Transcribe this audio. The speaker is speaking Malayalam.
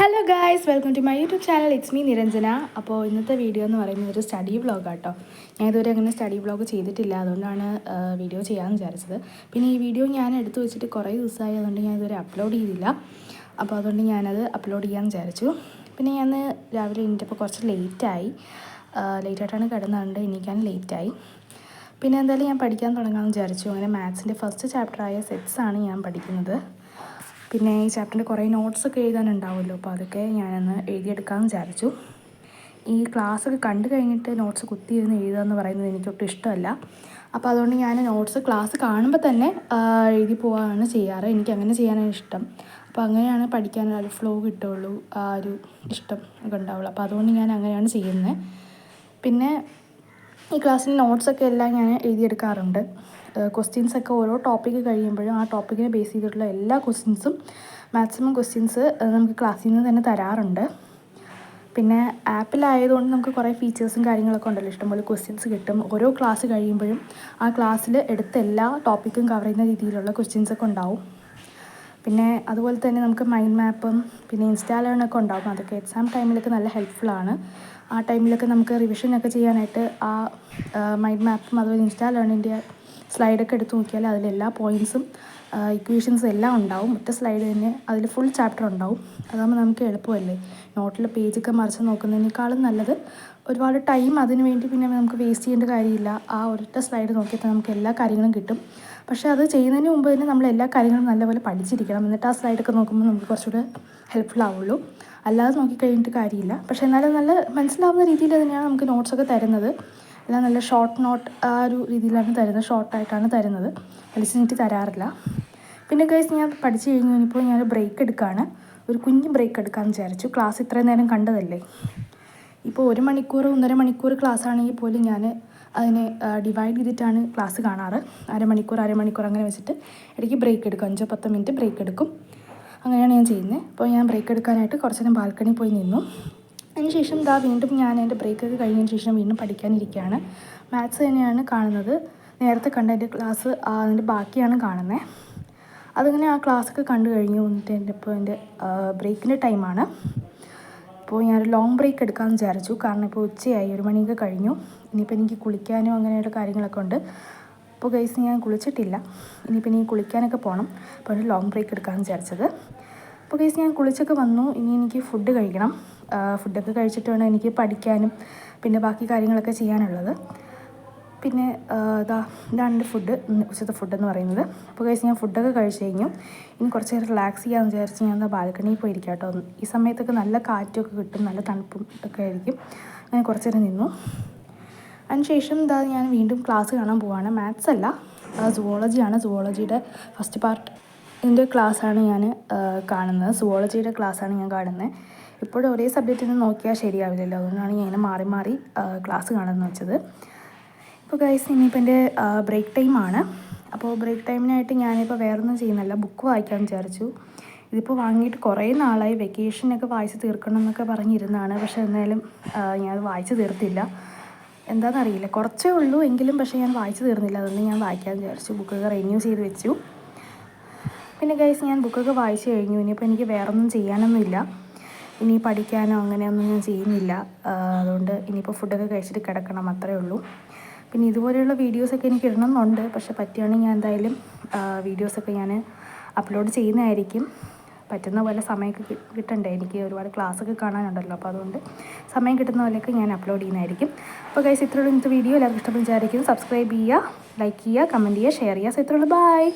Hello guys, welcome to my YouTube channel. It's me Niranjana. അപ്പോൾ ഇന്നത്തെ വീഡിയോ എന്ന് പറയുന്നത് ഒരു സ്റ്റഡി വ്ളോഗാട്ടോ. ഞാൻ ഇതുവരെ അങ്ങനെ സ്റ്റഡി വ്ളോഗ് ചെയ്തിട്ടില്ല, അതുകൊണ്ടാണ് വീഡിയോ ചെയ്യാമെന്ന് വിചാരിച്ചത്. പിന്നെ ഈ വീഡിയോ ഞാൻ എടുത്തു വെച്ചിട്ട് കുറേ ദിവസമായി, അതുകൊണ്ട് ഞാൻ ഇതുവരെ അപ്ലോഡ് ചെയ്തില്ല. അപ്പോൾ അതുകൊണ്ട് ഞാനത് അപ്ലോഡ് ചെയ്യാമെന്ന് വിചാരിച്ചു. പിന്നെ ഞാൻ രാവിലെ എണീറ്റപ്പോൾ കുറച്ച് ലേറ്റായിട്ടാണ് കിടന്നതുകൊണ്ട് എണീക്കാൻ ലേറ്റായി. പിന്നെ എന്തായാലും ഞാൻ പഠിക്കാൻ തുടങ്ങാമെന്ന് വിചാരിച്ചു. അങ്ങനെ മാത്സിൻ്റെ ഫസ്റ്റ് ചാപ്റ്ററായ സെറ്റ്സാണ് ഞാൻ പഠിക്കുന്നത്. പിന്നെ ഈ ചാപ്റ്ററിൻ്റെ കുറേ നോട്ട്സൊക്കെ എഴുതാനുണ്ടാവുമല്ലോ, അപ്പോൾ അതൊക്കെ ഞാനൊന്ന് എഴുതിയെടുക്കാമെന്ന് വിചാരിച്ചു. ഈ ക്ലാസ്സൊക്കെ കണ്ടു കഴിഞ്ഞിട്ട് നോട്ട്സ് കുത്തിയിരുന്ന് എഴുതുക എന്ന് പറയുന്നത് എനിക്കൊട്ടും ഇഷ്ടമല്ല. അപ്പോൾ അതുകൊണ്ട് ഞാൻ നോട്ട്സ് ക്ലാസ് കാണുമ്പോൾ തന്നെ എഴുതി പോവുകയാണ് ചെയ്യാറ്. എനിക്ക് അങ്ങനെ ചെയ്യാനാണ് ഇഷ്ടം. അപ്പോൾ അങ്ങനെയാണ് പഠിക്കാൻ ഒരു ഫ്ലോ കിട്ടുകയുള്ളൂ, ആ ഒരു ഇഷ്ടം ഒക്കെ ഉണ്ടാവുള്ളൂ. അപ്പോൾ അതുകൊണ്ട് ഞാൻ അങ്ങനെയാണ് ചെയ്യുന്നത്. പിന്നെ ഈ ക്ലാസ്സിൻ്റെ നോട്ട്സൊക്കെ എല്ലാം ഞാൻ എഴുതിയെടുക്കാറുണ്ട്. ക്വസ്റ്റ്യൻസൊക്കെ ഓരോ ടോപ്പിക്ക് കഴിയുമ്പോഴും ആ ടോപ്പിക്കിനെ ബേസ് ചെയ്തിട്ടുള്ള എല്ലാ ക്വസ്റ്റ്യൻസും മാക്സിമം ക്വസ്റ്റ്യൻസ് നമുക്ക് ക്ലാസ്സിൽ നിന്ന് തന്നെ തരാറുണ്ട്. പിന്നെ ആപ്പിലായതുകൊണ്ട് നമുക്ക് കുറേ ഫീച്ചേഴ്സും കാര്യങ്ങളൊക്കെ ഉണ്ടല്ലോ, ഇഷ്ടംപോലെ ക്വസ്റ്റ്യൻസ് കിട്ടും. ഓരോ ക്ലാസ് കഴിയുമ്പോഴും ആ ക്ലാസ്സിൽ എടുത്ത എല്ലാ ടോപ്പിക്കും കവർ ചെയ്യുന്ന രീതിയിലുള്ള ക്വസ്റ്റ്യൻസൊക്കെ ഉണ്ടാവും. പിന്നെ അതുപോലെ തന്നെ നമുക്ക് മൈൻഡ് മാപ്പും പിന്നെ ഇൻസ്റ്റാ ലേണൊക്കെ ഉണ്ടാകും. അതൊക്കെ എക്സാം ടൈമിലൊക്കെ നല്ല ഹെൽപ്ഫുള്ളാണ്. ആ ടൈമിലൊക്കെ നമുക്ക് റിവിഷനൊക്കെ ചെയ്യാനായിട്ട് ആ മൈൻഡ് മാപ്പും അതുപോലെ ഇൻസ്റ്റാ ലേണിൻ്റെ സ്ലൈഡൊക്കെ എടുത്ത് നോക്കിയാൽ അതിലെല്ലാ പോയിൻറ്റ്സും ഇക്വേഷൻസും എല്ലാം ഉണ്ടാവും. ഒറ്റ സ്ലൈഡ് തന്നെ അതിൽ ഫുൾ ചാപ്റ്റർ ഉണ്ടാവും. അതാകുമ്പോൾ നമുക്ക് എളുപ്പമല്ലേ. നോട്ടിൽ പേജൊക്കെ മറിച്ച് നോക്കുന്നതിനേക്കാളും നല്ലത് ഒരുപാട് ടൈം അതിന് വേണ്ടി പിന്നെ നമുക്ക് വേസ്റ്റ് ചെയ്യേണ്ട കാര്യമില്ല. ആ ഒരൊറ്റ സ്ലൈഡ് നോക്കിയാൽ നമുക്ക് എല്ലാ കാര്യങ്ങളും കിട്ടും. പക്ഷേ അത് ചെയ്യുന്നതിന് മുമ്പ് തന്നെ നമ്മൾ എല്ലാ കാര്യങ്ങളും നല്ലപോലെ പഠിച്ചിരിക്കണം. എന്നിട്ട് ആ സ്ലൈഡൊക്കെ നോക്കുമ്പോൾ നമുക്ക് കുറച്ചുകൂടെ ഹെൽപ്ഫുൾ ആവുള്ളൂ. അല്ലാതെ നോക്കിക്കഴിഞ്ഞിട്ട് കാര്യമില്ല. പക്ഷേ എന്നാലും നല്ല മനസ്സിലാവുന്ന രീതിയിൽ തന്നെയാണ് നമുക്ക് നോട്ട്സൊക്കെ തരുന്നത്. എല്ലാം നല്ല ഷോർട്ട് നോട്ട് ആ ഒരു രീതിയിലാണ് തരുന്നത്, ഷോർട്ടായിട്ടാണ് തരുന്നത്, വലിച്ചു നീട്ടി തരാറില്ല. പിന്നെ ഗൈസ്, ഞാൻ പഠിച്ചു കഴിഞ്ഞു. ഇനിയിപ്പോൾ ഞാൻ ബ്രേക്ക് എടുക്കുകയാണ്. ഒരു കുഞ്ഞ് ബ്രേക്ക് എടുക്കാമെന്ന് വിചാരിച്ചു. ക്ലാസ് ഇത്രയും നേരം കണ്ടതല്ലേ. ഇപ്പോൾ 1 മണിക്കൂർ 1.5 മണിക്കൂർ ക്ലാസ് ആണെങ്കിൽ പോലും ഞാൻ അതിനെ ഡിവൈഡ് ചെയ്തിട്ടാണ് ക്ലാസ് കാണാറ്. അരമണിക്കൂർ അങ്ങനെ വെച്ചിട്ട് ഇടയ്ക്ക് ബ്രേക്ക് എടുക്കും. 5-10 മിനിറ്റ് ബ്രേക്ക് എടുക്കും. അങ്ങനെയാണ് ഞാൻ ചെയ്യുന്നത്. അപ്പോൾ ഞാൻ ബ്രേക്ക് എടുക്കാനായിട്ട് കുറച്ച് നേരം ബാൽക്കണിയിൽ പോയി നിന്നു. അതിനുശേഷം വീണ്ടും ഞാൻ എൻ്റെ ബ്രേക്കൊക്കെ കഴിഞ്ഞതിന് ശേഷം വീണ്ടും പഠിക്കാനിരിക്കുകയാണ്. മാത്സ് തന്നെയാണ് കാണുന്നത്. നേരത്തെ കണ്ട എൻ്റെ ക്ലാസ് അതിൻ്റെ ബാക്കിയാണ് കാണുന്നത്. അതിങ്ങനെ ആ ക്ലാസ്സൊക്കെ കണ്ടു കഴിഞ്ഞു. എന്നിട്ട് ഇപ്പോൾ എൻ്റെ ബ്രേക്കിൻ്റെ ടൈമാണ്. ഇപ്പോൾ ഞാനൊരു ലോങ് ബ്രേക്ക് എടുക്കാമെന്ന് വിചാരിച്ചു. കാരണം ഇപ്പോൾ ഉച്ചയായി, 1 മണിയൊക്കെ കഴിഞ്ഞു. ഇനിയിപ്പോൾ എനിക്ക് കുളിക്കാനോ അങ്ങനെയുള്ള കാര്യങ്ങളൊക്കെ ഉണ്ട്. അപ്പോൾ ഗൈസ്, ഞാൻ കുളിച്ചിട്ടില്ല. ഇനിയിപ്പോൾ കുളിക്കാനൊക്കെ പോകണം. അപ്പോൾ ഒരു ലോങ് ബ്രേക്ക് എടുക്കാമെന്ന് വിചാരിച്ചത്. അപ്പോൾ ഗൈസ്, ഞാൻ കുളിച്ചൊക്കെ വന്നു. ഇനി എനിക്ക് ഫുഡ് കഴിക്കണം. ഫുഡൊക്കെ കഴിച്ചിട്ട് വേണം എനിക്ക് പഠിക്കാനും പിന്നെ ബാക്കി കാര്യങ്ങളൊക്കെ ചെയ്യാനുള്ളത്. പിന്നെ ഇതാണ് എൻ്റെ ഫുഡ്, ഉച്ചത്തെ ഫുഡെന്ന് പറയുന്നത്. അപ്പോൾ ഗൈസ്, ഞാൻ ഫുഡൊക്കെ കഴിച്ച് കഴിഞ്ഞു. ഇനി കുറച്ച് നേരം റിലാക്സ് ചെയ്യാമെന്ന് വിചാരിച്ച് ഞാൻ ബാൽക്കണിയിൽ പോയിരിക്കാം കേട്ടോ. ഈ സമയത്തൊക്കെ നല്ല കാറ്റൊക്കെ കിട്ടും, നല്ല തണുപ്പും ഒക്കെ ആയിരിക്കും. അങ്ങനെ കുറച്ച് നേരം നിന്നു. അതിനുശേഷം ഞാൻ വീണ്ടും ക്ലാസ് കാണാൻ പോവാണ്. മാത്സ് അല്ല, സുവോളജിയാണ്. സുവോളജിയുടെ ഫസ്റ്റ് പാർട്ട് ഇതിൻ്റെ ക്ലാസ്സാണ് ഞാൻ കാണുന്നത്. സുവോളജിയുടെ ക്ലാസ്സാണ് ഞാൻ കാണുന്നത്. ഇപ്പോഴും ഒരേ സബ്ജക്റ്റിൽ നിന്ന് നോക്കിയാൽ ശരിയാവില്ലല്ലോ, അതുകൊണ്ടാണ് ഞാൻ ഇങ്ങനെ മാറി ക്ലാസ് കാണുമെന്ന് വെച്ചത്. ഇപ്പോൾ ഗൈസ്, ഇനിയിപ്പോൾ എൻ്റെ ബ്രേക്ക് ടൈമാണ്. അപ്പോൾ ബ്രേക്ക് ടൈമിനായിട്ട് ഞാനിപ്പോൾ വേറൊന്നും ചെയ്യുന്നില്ല, ബുക്ക് വായിക്കാമെന്ന് വിചാരിച്ചു. ഇതിപ്പോൾ വാങ്ങിയിട്ട് കുറേ നാളായി. വെക്കേഷനൊക്കെ വായിച്ച് തീർക്കണം എന്നൊക്കെ പറഞ്ഞിരുന്നതാണ്. പക്ഷേ എന്നാലും ഞാനത് വായിച്ച് തീർത്തില്ല. എന്താണെന്നറിയില്ല, കുറച്ചേ ഉള്ളൂ എങ്കിലും പക്ഷേ ഞാൻ വായിച്ച് തീർന്നില്ല. അതുകൊണ്ട് ഞാൻ വായിക്കാമെന്ന് വിചാരിച്ചു. ബുക്കൊക്കെ റിന്യൂ ചെയ്ത് വെച്ചു. പിന്നെ ഗൈസ്, ഞാൻ ബുക്കൊക്കെ വായിച്ച് കഴിഞ്ഞു. ഇനിയിപ്പോൾ എനിക്ക് വേറൊന്നും ചെയ്യാനൊന്നുമില്ല. ഇനി പഠിക്കാനോ അങ്ങനെയൊന്നും ഞാൻ ചെയ്യുന്നില്ല. അതുകൊണ്ട് ഇനിയിപ്പോൾ ഫുഡൊക്കെ കഴിച്ചിട്ട് കിടക്കണം, അത്രയേ ഉള്ളൂ. പിന്നെ ഇതുപോലെയുള്ള വീഡിയോസൊക്കെ എനിക്ക് ഇടണമെന്നുണ്ട്. പക്ഷേ പറ്റുകയാണെങ്കിൽ ഞാൻ എന്തായാലും വീഡിയോസൊക്കെ ഞാൻ അപ്ലോഡ് ചെയ്യുന്നതായിരിക്കും. പറ്റുന്ന പോലെ സമയമൊക്കെ കിട്ടണ്ടേ, എനിക്ക് ഒരുപാട് ക്ലാസ്സൊക്കെ കാണാനുണ്ടല്ലോ. അപ്പോൾ അതുകൊണ്ട് സമയം കിട്ടുന്ന പോലെയൊക്കെ ഞാൻ അപ്ലോഡ് ചെയ്യുന്നതായിരിക്കും. അപ്പോൾ ഗൈസ്, ഇത്രയുള്ള ഇന്നത്തെ വീഡിയോ എല്ലാവർക്കും ഇഷ്ടപ്പെട്ട് വിചാരിക്കും. സബ്സ്ക്രൈബ് ചെയ്യുക, ലൈക്ക് ചെയ്യുക, കമൻറ്റ് ചെയ്യുക, ഷെയർ ചെയ്യുക. സോ ഇത്രയുള്ളൂ. ബൈ.